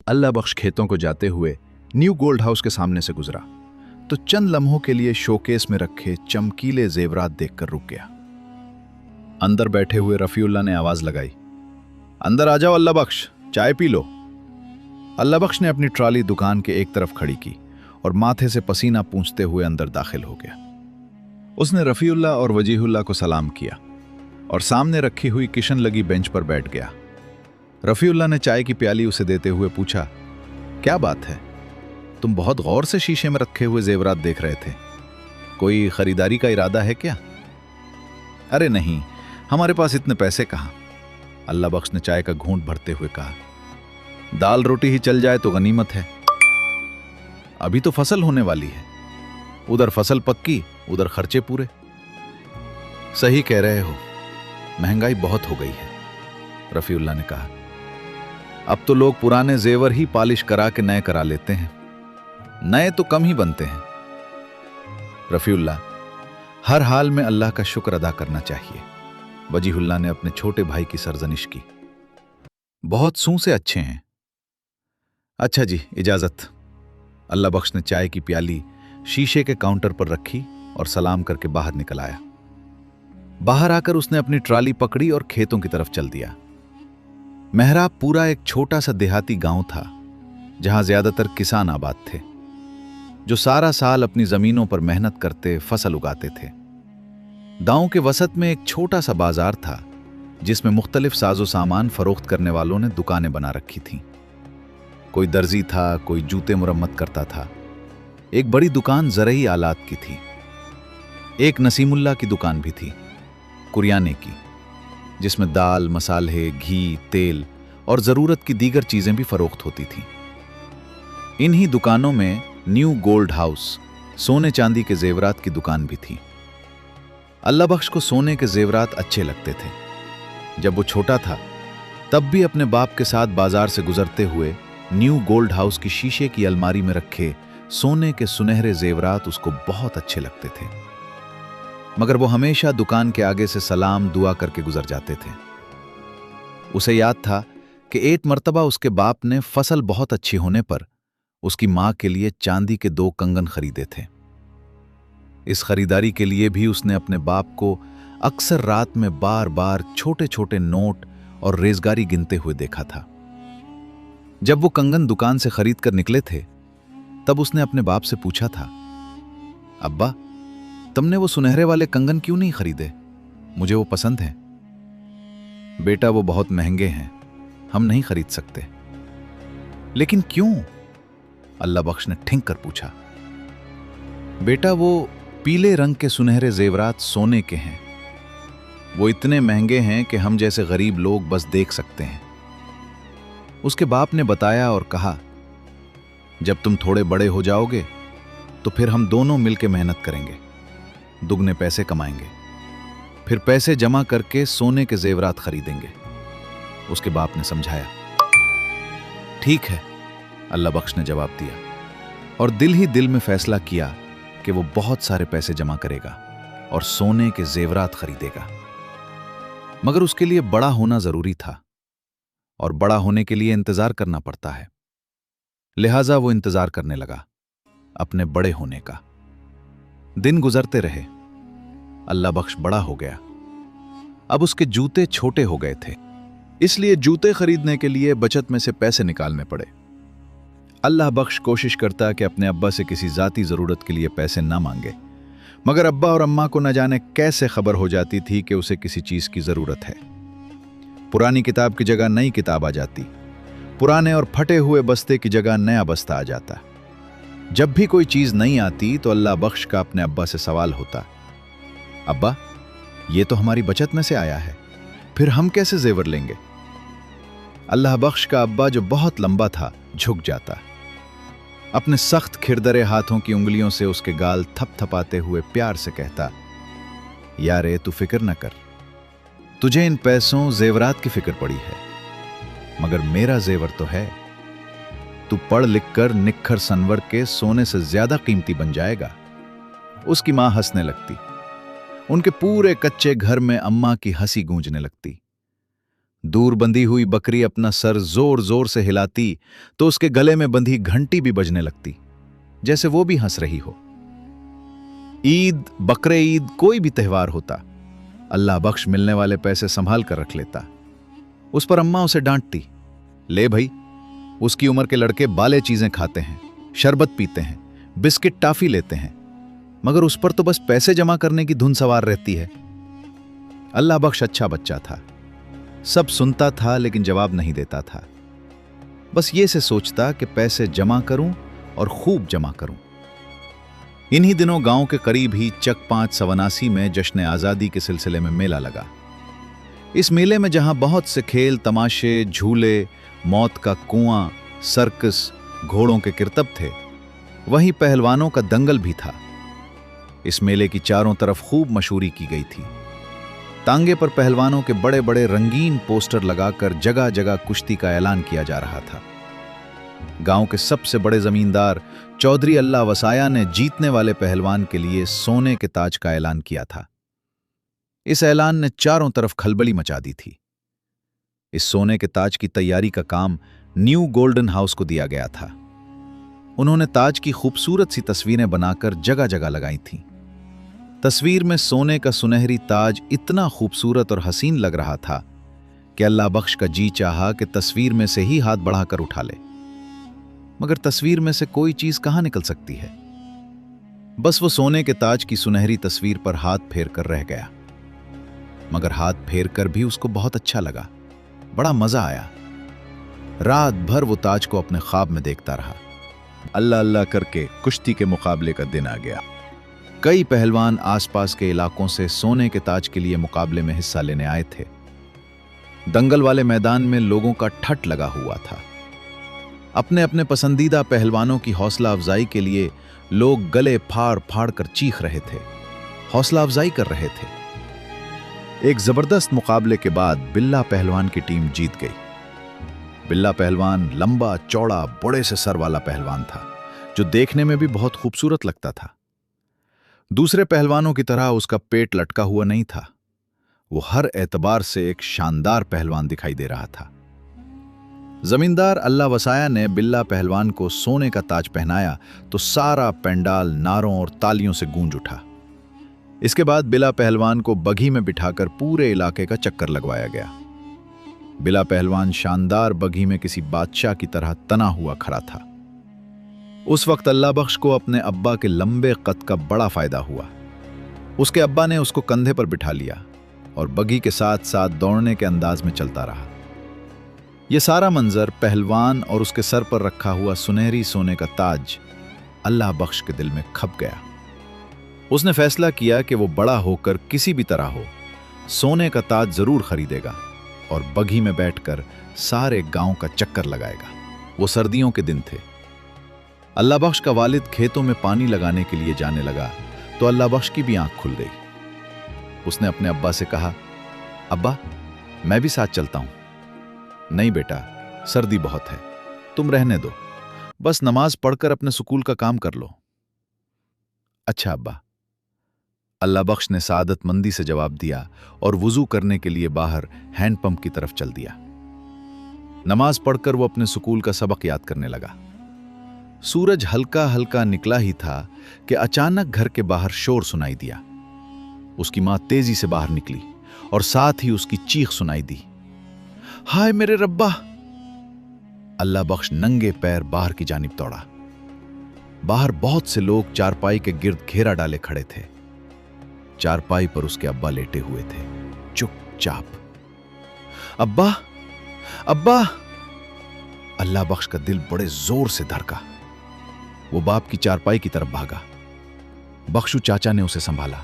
अल्लाह बख्श खेतों को जाते हुए न्यू गोल्ड हाउस के सामने से गुजरा तो चंद लम्हों के लिए शोकेस में रखे चमकीले जेवरात देखकर रुक गया। अंदर बैठे हुए रफीउल्लाह ने आवाज लगाई, अंदर आ जाओ अल्लाह बख्श, चाय पी लो। अल्लाह बख्श ने अपनी ट्राली दुकान के एक तरफ खड़ी की और माथे से पसीना पूंछते हुए अंदर दाखिल हो गया। उसने रफीउल्लाह और वजीहुल्लाह को सलाम किया और सामने रखी हुई किशन लगी बेंच पर बैठ गया। रफीउल्लाह ने चाय की प्याली उसे देते हुए पूछा, क्या बात है, तुम बहुत गौर से शीशे में रखे हुए जेवरात देख रहे थे, कोई खरीदारी का इरादा है क्या? अरे नहीं, हमारे पास इतने पैसे कहाँ, अल्लाह बख्श ने चाय का घूंट भरते हुए कहा। दाल रोटी ही चल जाए तो गनीमत है, अभी तो फसल होने वाली है, उधर फसल पक्की उधर खर्चे पूरे। सही कह रहे हो, महंगाई बहुत हो गई है, रफीउल्लाह ने कहा। अब तो लोग पुराने जेवर ही पॉलिश करा के नए करा लेते हैं, नए तो कम ही बनते हैं। रफीउल्लाह, हर हाल में अल्लाह का शुक्र अदा करना चाहिए, वजीहुल्लाह ने अपने छोटे भाई की सरजनिश की। बहुत सूसे अच्छे हैं। अच्छा जी, इजाजत। अल्लाह बख्श ने चाय की प्याली शीशे के काउंटर पर रखी और सलाम करके बाहर निकल आया। बाहर आकर उसने अपनी ट्राली पकड़ी और खेतों की तरफ चल दिया। मेहराब पूरा एक छोटा सा देहाती गांव था जहां ज्यादातर किसान आबाद थे, जो सारा साल अपनी जमीनों पर मेहनत करते फसल उगाते थे। गांव के वसत में एक छोटा सा बाजार था जिसमें मुख्तलिफ साजो सामान फरोख्त करने वालों ने दुकानें बना रखी थीं। कोई दर्जी था, कोई जूते मुरम्मत करता था, एक बड़ी दुकान ज़रई आलात की थी, एक नसीमुल्लाह की दुकान भी थी, कुरियाने की, जिसमें दाल, मसाले, घी, तेल और ज़रूरत की दीगर चीज़ें भी फरोख्त होती थीं। इन्हीं दुकानों में न्यू गोल्ड हाउस, सोने चांदी के जेवरात की दुकान भी थी। अल्लाह बख्श को सोने के जेवरात अच्छे लगते थे। जब वो छोटा था तब भी अपने बाप के साथ बाजार से गुजरते हुए न्यू गोल्ड हाउस की शीशे की अलमारी में रखे सोने के सुनहरे जेवरात उसको बहुत अच्छे लगते थे, मगर वो हमेशा दुकान के आगे से सलाम दुआ करके गुजर जाते थे। उसे याद था कि एक मर्तबा उसके बाप ने फसल बहुत अच्छी होने पर उसकी मां के लिए चांदी के 2 कंगन खरीदे थे। इस खरीदारी के लिए भी उसने अपने बाप को अक्सर रात में बार बार छोटे छोटे नोट और रेजगारी गिनते हुए देखा था। जब वो कंगन दुकान से खरीद कर निकले थे तब उसने अपने बाप से पूछा था, अब्बा, तुमने वो सुनहरे वाले कंगन क्यों नहीं खरीदे? मुझे वो पसंद है। बेटा, वो बहुत महंगे हैं, हम नहीं खरीद सकते। लेकिन क्यों? अल्लाह बख्श ने ठिंक कर पूछा। बेटा, वो पीले रंग के सुनहरे जेवरात सोने के हैं, वो इतने महंगे हैं कि हम जैसे गरीब लोग बस देख सकते हैं। उसके बाप ने बताया और कहा, जब तुम थोड़े बड़े हो जाओगे तो फिर हम दोनों मिलकर मेहनत करेंगे, दुगने पैसे कमाएंगे, फिर पैसे जमा करके सोने के जेवरात खरीदेंगे। उसके बाप ने समझाया। ठीक है, अल्लाह बख्श ने जवाब दिया और दिल ही दिल में फैसला किया कि वो बहुत सारे पैसे जमा करेगा और सोने के जेवरात खरीदेगा। मगर उसके लिए बड़ा होना जरूरी था और बड़ा होने के लिए इंतजार करना पड़ता है। लिहाजा वो इंतजार करने लगा अपने बड़े होने का। दिन गुजरते रहे, अल्लाह बख्श बड़ा हो गया। अब उसके जूते छोटे हो गए थे, इसलिए जूते खरीदने के लिए बचत में से पैसे निकालने पड़े। अल्लाह बख्श कोशिश करता कि अपने अब्बा से किसी जाती जरूरत के लिए पैसे ना मांगे, मगर अब्बा और अम्मा को न जाने कैसे खबर हो जाती थी कि उसे किसी चीज की जरूरत है। पुरानी किताब की जगह नई किताब आ जाती, पुराने और फटे हुए बस्ते की जगह नया बस्ता आ जाता। जब भी कोई चीज नहीं आती तो अल्लाह बख्श का अपने अब्बा से सवाल होता, अब्बा, ये तो हमारी बचत में से आया है, फिर हम कैसे जेवर लेंगे? अल्लाह बख्श का अब्बा, जो बहुत लंबा था, झुक जाता, अपने सख्त खिरदरे हाथों की उंगलियों से उसके गाल थपथपाते हुए प्यार से कहता, यारे, तू फिक्र न कर, तुझे इन पैसों जेवरात की फिक्र पड़ी है, मगर मेरा जेवर तो है। तू पढ़ लिख कर निखर सनवर के सोने से ज्यादा कीमती बन जाएगा। उसकी मां हंसने लगती, उनके पूरे कच्चे घर में अम्मा की हंसी गूंजने लगती। दूर बंधी हुई बकरी अपना सर जोर जोर से हिलाती तो उसके गले में बंधी घंटी भी बजने लगती, जैसे वो भी हंस रही हो। ईद, बकरे ईद, कोई भी त्योहार होता, अल्लाह बख्श मिलने वाले पैसे संभाल कर रख लेता। उस पर अम्मा उसे डांटती, ले भाई, उसकी उम्र के लड़के बाले चीजें खाते हैं, शरबत पीते हैं, बिस्किट टाफी लेते हैं, मगर उस पर तो बस पैसे जमा करने की धुन सवार रहती है। अल्लाह बख्श अच्छा बच्चा था, सब सुनता था लेकिन जवाब नहीं देता था। बस ये से सोचता कि पैसे जमा करूं और खूब जमा करूं। इन्हीं दिनों गांव के करीब ही चक 5 में जश्न आजादी के सिलसिले में मेला लगा। इस मेले में जहां बहुत से खेल, तमाशे, झूले, मौत का कुआं, सर्कस, घोड़ों के किरतब थे, वहीं पहलवानों का दंगल भी था। इस मेले की चारों तरफ खूब मशहूरी की गई थी। तांगे पर पहलवानों के बड़े बड़े रंगीन पोस्टर लगाकर जगह जगह कुश्ती का ऐलान किया जा रहा था। गांव के सबसे बड़े जमींदार चौधरी अल्लाह वसाया ने जीतने वाले पहलवान के लिए सोने के ताज का ऐलान किया था। इस ऐलान ने चारों तरफ खलबली मचा दी थी। इस सोने के ताज की तैयारी का काम न्यू गोल्डन हाउस को दिया गया था। उन्होंने ताज की खूबसूरत सी तस्वीरें बनाकर जगह जगह लगाई थीं। तस्वीर में सोने का सुनहरी ताज इतना खूबसूरत और हसीन लग रहा था कि अल्लाह बख्श का जी चाहा कि तस्वीर में से ही हाथ बढ़ाकर उठा ले, मगर तस्वीर में से कोई चीज कहां निकल सकती है। बस वो सोने के ताज की सुनहरी तस्वीर पर हाथ फेर कर रह गया, मगर हाथ फेर कर भी उसको बहुत अच्छा लगा, बड़ा मजा आया। रात भर वो ताज को अपने ख्वाब में देखता रहा। अल्लाह अल्लाह करके कुश्ती के मुकाबले का दिन आ गया। कई पहलवान आसपास के इलाकों से सोने के ताज के लिए मुकाबले में हिस्सा लेने आए थे। दंगल वाले मैदान में लोगों का ठट लगा हुआ था। अपने अपने पसंदीदा पहलवानों की हौसला अफजाई के लिए लोग गले फाड़ फाड़ कर चीख रहे थे, हौसला अफजाई कर रहे थे। एक जबरदस्त मुकाबले के बाद बिल्ला पहलवान की टीम जीत गई। बिल्ला पहलवान लंबा चौड़ा बड़े से सर वाला पहलवान था, जो देखने में भी बहुत खूबसूरत लगता था। दूसरे पहलवानों की तरह उसका पेट लटका हुआ नहीं था। वो हर एतबार से एक शानदार पहलवान दिखाई दे रहा था। जमींदार अल्लाह वसाया ने बिल्ला पहलवान को सोने का ताज पहनाया तो सारा पंडाल नारों और तालियों से गूंज उठा। इसके बाद बिल्ला पहलवान को बघी में बिठाकर पूरे इलाके का चक्कर लगवाया गया। बिल्ला पहलवान शानदार बघी में किसी बादशाह की तरह तना हुआ खड़ा था। उस वक्त अल्लाह बख्श को अपने अब्बा के लंबे कद का बड़ा फायदा हुआ। उसके अब्बा ने उसको कंधे पर बिठा लिया और बघी के साथ साथ दौड़ने के अंदाज में चलता रहा। यह सारा मंजर पहलवान और उसके सर पर रखा हुआ सुनहरी सोने का ताज अल्लाह बख्श के दिल में खप गया। उसने फैसला किया कि वो बड़ा होकर किसी भी तरह हो सोने का ताज जरूर खरीदेगा और बघी में बैठकर सारे गांव का चक्कर लगाएगा। वो सर्दियों के दिन थे। अल्लाह बख्श का वालिद खेतों में पानी लगाने के लिए जाने लगा तो अल्लाह बख्श की भी आंख खुल गई। उसने अपने अब्बा से कहा, अब्बा, मैं भी साथ चलता हूं। नहीं बेटा, सर्दी बहुत है, तुम रहने दो, बस नमाज पढ़कर अपने सुकूल का काम कर लो। अच्छा अब्बा, अल्लाह बख्श ने सादतमंदी से जवाब दिया और वुजू करने के लिए बाहर हैंडपंप की तरफ चल दिया। नमाज पढ़कर वो अपने सुकूल का सबक याद करने लगा। सूरज हल्का हल्का निकला ही था कि अचानक घर के बाहर शोर सुनाई दिया। उसकी मां तेजी से बाहर निकली और साथ ही उसकी चीख सुनाई दी, हाय मेरे रब्बा। अल्लाह बख्श नंगे पैर बाहर की जानिब दौड़ा। बाहर बहुत से लोग चारपाई के गिर्द घेरा डाले खड़े थे। चारपाई पर उसके अब्बा लेटे हुए थे, चुपचाप। अब्बा, अब्बा। अल्लाह बख्श का दिल बड़े जोर से धड़का। वो बाप की चारपाई की तरफ भागा। बख्शू चाचा ने उसे संभाला।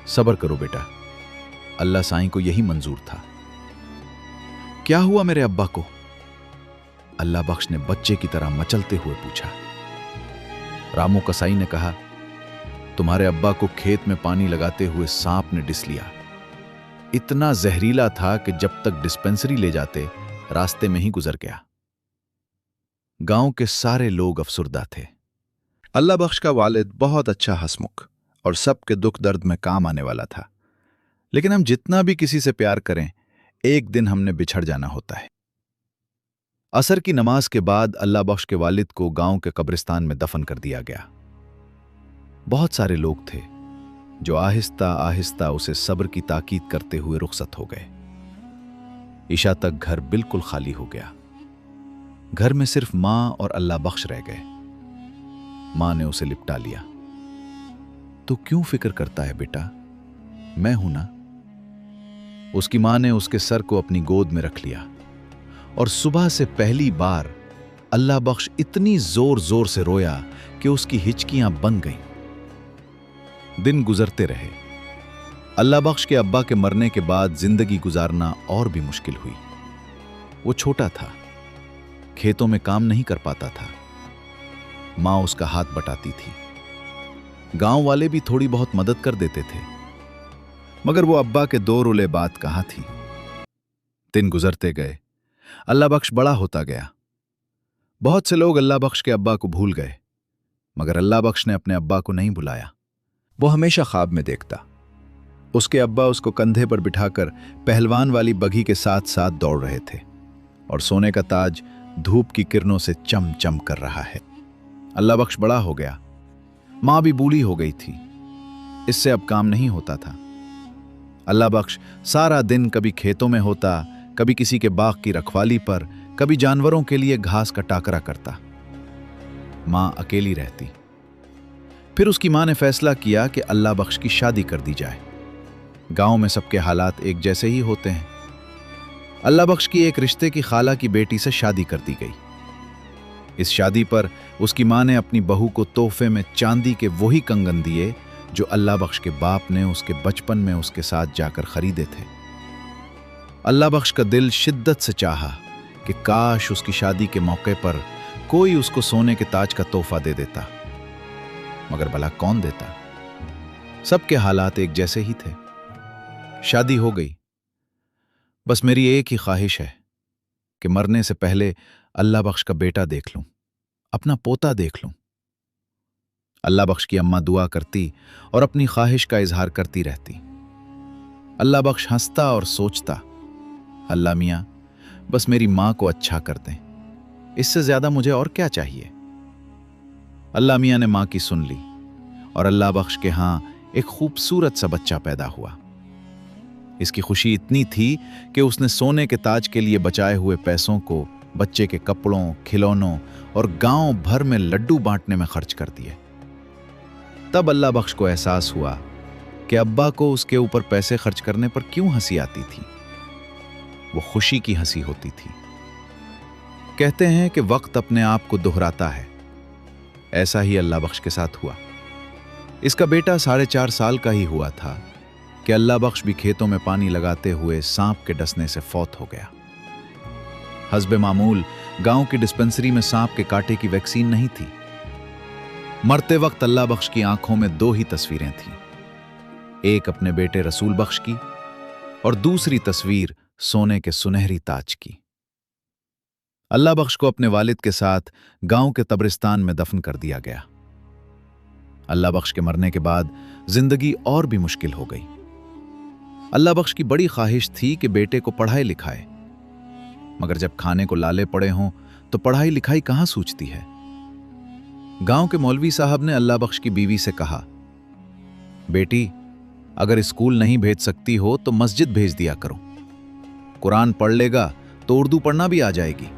सब्र करो बेटा, अल्लाह साईं को यही मंजूर था। क्या हुआ मेरे अब्बा को? अल्लाह बख्श ने बच्चे की तरह मचलते हुए पूछा। रामू कसाई ने कहा, तुम्हारे अब्बा को खेत में पानी लगाते हुए सांप ने डिस लिया। इतना जहरीला था कि जब तक डिस्पेंसरी ले जाते रास्ते में ही गुजर गया। गांव के सारे लोग अफसुर्दा थे। अल्लाह बख्श का वालिद बहुत अच्छा हंसमुख और सबके दुख दर्द में काम आने वाला था। लेकिन हम जितना भी किसी से प्यार करें, एक दिन हमने बिछड़ जाना होता है। असर की नमाज के बाद अल्लाह बख्श के वालिद को गांव के कब्रिस्तान में दफन कर दिया गया। बहुत सारे लोग थे जो आहिस्ता आहिस्ता उसे सब्र की ताकीद करते हुए रुखसत हो गए। इशा तक घर बिल्कुल खाली हो गया। घर में सिर्फ मां और अल्लाह बख्श रह गए। मां ने उसे लिपटा लिया। तो क्यों फिक्र करता है बेटा, मैं हूं ना। उसकी मां ने उसके सर को अपनी गोद में रख लिया और सुबह से पहली बार अल्लाह बख्श इतनी जोर जोर से रोया कि उसकी हिचकियां बन गईं। दिन गुजरते रहे। अल्लाह बख्श के अब्बा के मरने के बाद जिंदगी गुजारना और भी मुश्किल हुई। वो छोटा था, खेतों में काम नहीं कर पाता था। मां उसका हाथ बटाती थी। गांव वाले भी थोड़ी बहुत मदद कर देते थे, मगर वो अब्बा के दो रुले बात कहां थी। दिन गुजरते गए। अल्लाह बख्श बड़ा होता गया। बहुत से लोग अल्लाह बख्श के अब्बा को भूल गए, मगर अल्लाह बख्श ने अपने अब्बा को नहीं भुलाया। वो हमेशा ख्वाब में देखता। उसके अब्बा उसको कंधे पर बिठाकर पहलवान वाली बघी के साथ साथ दौड़ रहे थे और सोने का ताज धूप की किरणों से चम चम कर रहा है। अल्लाह बख्श बड़ा हो गया। मां भी बूढ़ी हो गई थी। इससे अब काम नहीं होता था। अल्लाह बख्श सारा दिन कभी खेतों में होता, कभी किसी के बाग की रखवाली पर, कभी जानवरों के लिए घास का टाकरा करता। मां अकेली रहती। फिर उसकी मां ने फैसला किया कि अल्लाह बख्श की शादी कर दी जाए। गांव में सबके हालात एक जैसे ही होते हैं। अल्लाह बख्श की एक रिश्ते की खाला की बेटी से शादी कर दी गई। इस शादी पर उसकी मां ने अपनी बहू को तोहफे में चांदी के वही कंगन दिए जो अल्लाह बख्श के बाप ने उसके बचपन में उसके साथ जाकर खरीदे थे। अल्लाह बख्श का दिल शिद्दत से चाहा कि काश उसकी शादी के मौके पर कोई उसको सोने के ताज का तोहफा दे देता, मगर भला कौन देता। सबके हालात एक जैसे ही थे। शादी हो गई। बस मेरी एक ही ख्वाहिश है कि मरने से पहले अल्लाह बख्श का बेटा देख लूं, अपना पोता देख लूं। अल्लाह बख्श की अम्मा दुआ करती और अपनी ख्वाहिश का इजहार करती रहती। अल्लाह बख्श हंसता और सोचता, अल्लाह मियां बस मेरी मां को अच्छा कर दें, इससे ज्यादा मुझे और क्या चाहिए। अल्लाह मियां ने मां की सुन ली और अल्लाह बख्श के हां एक खूबसूरत सा बच्चा पैदा हुआ। इसकी खुशी इतनी थी कि उसने सोने के ताज के लिए बचाए हुए पैसों को बच्चे के कपड़ों, खिलौनों और गांव भर में लड्डू बांटने में खर्च कर दिए। तब अल्लाह बख्श को एहसास हुआ कि अब्बा को उसके ऊपर पैसे खर्च करने पर क्यों हंसी आती थी। वो खुशी की हंसी होती थी। कहते हैं कि वक्त अपने आप को दोहराता है। ऐसा ही अल्लाह बख्श के साथ हुआ। इसका बेटा 4.5 साल का ही हुआ था कि अल्लाह बख्श भी खेतों में पानी लगाते हुए सांप के डसने से फौत हो गया। हस्बे मामूल गांव की डिस्पेंसरी में सांप के कांटे की वैक्सीन नहीं थी। मरते वक्त अल्लाह बख्श की आंखों में 2 ही तस्वीरें थीं, एक अपने बेटे रसूल बख्श की और दूसरी तस्वीर सोने के सुनहरी ताज की। अल्लाह बख्श को अपने वालिद के साथ गांव के कब्रिस्तान में दफन कर दिया गया। अल्लाह बख्श के मरने के बाद जिंदगी और भी मुश्किल हो गई। अल्लाह बख्श की बड़ी ख्वाहिश थी कि बेटे को पढ़ाए लिखाए, मगर जब खाने को लाले पड़े हों तो पढ़ाई लिखाई कहां सूझती है। गांव के मौलवी साहब ने अल्लाह बख्श की बीवी से कहा, बेटी अगर स्कूल नहीं भेज सकती हो तो मस्जिद भेज दिया करो। कुरान पढ़ लेगा तो उर्दू पढ़ना भी आ जाएगी,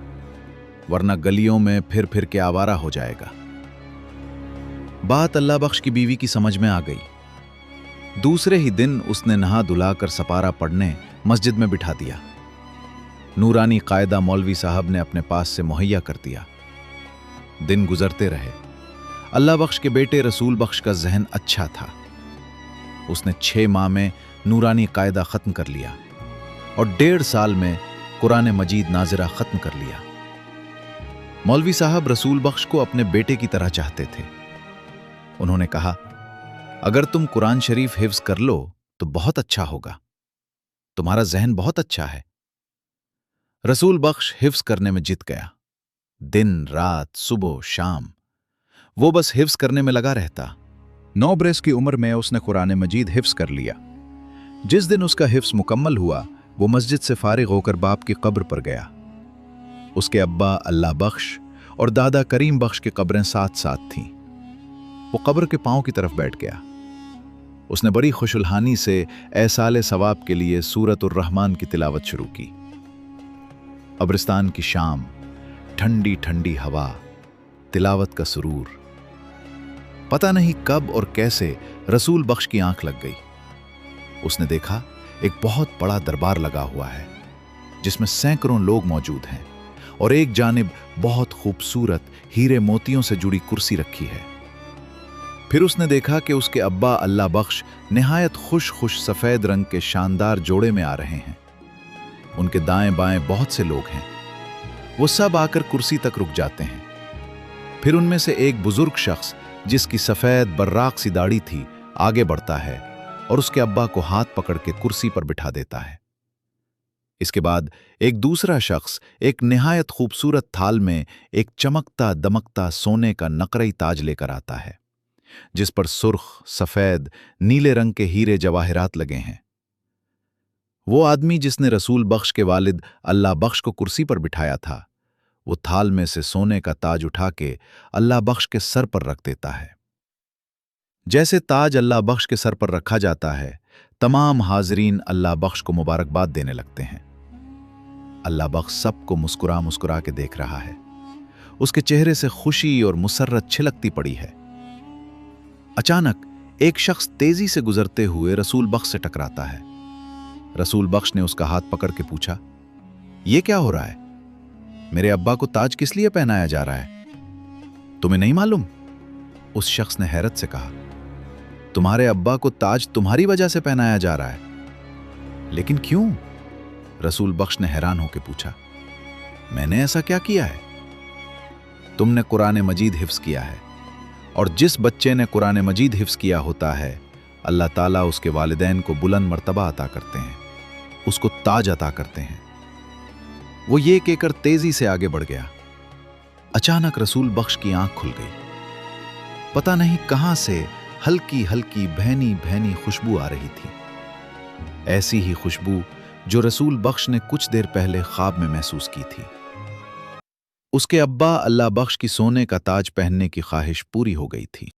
वरना गलियों में फिर फिर के आवारा हो जाएगा। बात अल्लाह बख्श की बीवी की समझ में आ गई। दूसरे ही दिन उसने नहा धुलाकर सपारा पढ़ने मस्जिद में बिठा दिया। नूरानी कायदा मौलवी साहब ने अपने पास से मुहैया कर दिया। दिन गुजरते रहे। अल्लाह बख्श के बेटे रसूल बख्श का जहन अच्छा था। उसने 6 माह में नूरानी कायदा खत्म कर लिया और 1.5 साल में कुरान मजीद नाजिरा खत्म कर लिया। मौलवी साहब रसूल बख्श को अपने बेटे की तरह चाहते थे। उन्होंने कहा, अगर तुम कुरान शरीफ हिफ्ज कर लो तो बहुत अच्छा होगा, तुम्हारा जहन बहुत अच्छा है। रसूल बख्श हिफ्ज करने में जित गया। दिन रात सुबह शाम वो बस हिफ्ज करने में लगा रहता। 9 बरस की उम्र में उसने कुरान मजीद हिफ्ज कर लिया। जिस दिन उसका हिफ्ज मुकम्मल हुआ वो मस्जिद से फारिग होकर बाप की कब्र पर गया। उसके अब्बा अल्लाह बख्श और दादा करीम बख्श की कब्रें साथ साथ थीं। वो कब्र के पांव की तरफ बैठ गया। उसने बड़ी खुशुलहानी से एहसाले सवाब के लिए सूरतुर रहमान की तिलावत शुरू की। कब्रिस्तान की शाम, ठंडी ठंडी हवा, तिलावत का सुरूर। पता नहीं कब और कैसे रसूल बख्श की आंख लग गई। उसने देखा एक बहुत बड़ा दरबार लगा हुआ है जिसमें सैकड़ों लोग मौजूद हैं और एक जानिब बहुत खूबसूरत हीरे मोतियों से जुड़ी कुर्सी रखी है। फिर उसने देखा कि उसके अब्बा अल्लाह बख्श निहायत खुश खुश सफेद रंग के शानदार जोड़े में आ रहे हैं। उनके दाएं बाएं बहुत से लोग हैं। वो सब आकर कुर्सी तक रुक जाते हैं। फिर उनमें से एक बुजुर्ग शख्स जिसकी सफेद बर्राक सी दाढ़ी थी आगे बढ़ता है और उसके अब्बा को हाथ पकड़ के कुर्सी पर बिठा देता है। इसके बाद एक दूसरा शख्स एक निहायत खूबसूरत थाल में एक चमकता दमकता सोने का नकरई ताज लेकर आता है जिस पर सुर्ख, सफेद, नीले रंग के हीरे जवाहिरात लगे हैं। वो आदमी जिसने रसूल बख्श के वालिद अल्लाह बख्श को कुर्सी पर बिठाया था, वो थाल में से सोने का ताज उठा के अल्लाह बख्श के सर पर रख देता है। जैसे ताज अल्लाह बख्श के सर पर रखा जाता है, तमाम हाजरीन अल्लाह बख्श को मुबारकबाद देने लगते हैं। अल्लाह बख्श सबको मुस्कुरा मुस्कुरा के देख रहा है। उसके चेहरे से खुशी और मुसर्रत छिलकती पड़ी है। अचानक एक शख्स तेजी से गुजरते हुए रसूल बख्श से टकराता है। रसूल बख्श ने उसका हाथ पकड़ के पूछा, यह क्या हो रहा है? मेरे अब्बा को ताज किस लिए पहनाया जा रहा है? तुम्हें नहीं मालूम? उस शख्स ने हैरत से कहा, तुम्हारे अब्बा को ताज तुम्हारी वजह से पहनाया जा रहा है। लेकिन क्यों? रसूल बख्श ने हैरान होकर पूछा, मैंने ऐसा क्या किया है? तुमने कुरान मजीद हिफ्ज किया है और जिस बच्चे ने कुरान मजीद हिफ्ज किया होता है, अल्लाह ताला उसके वालिदैन को बुलंद मर्तबा अता करते हैं, उसको ताज अता करते हैं। वो ये कहकर तेजी से आगे बढ़ गया। अचानक रसूल बख्श की आंख खुल गई। पता नहीं कहां से हल्की हल्की भैनी भैनी खुशबू आ रही थी, ऐसी ही खुशबू जो रसूल बख्श ने कुछ देर पहले ख्वाब में महसूस की थी। उसके अब्बा अल्लाह बख्श की सोने का ताज पहनने की ख्वाहिश पूरी हो गई थी।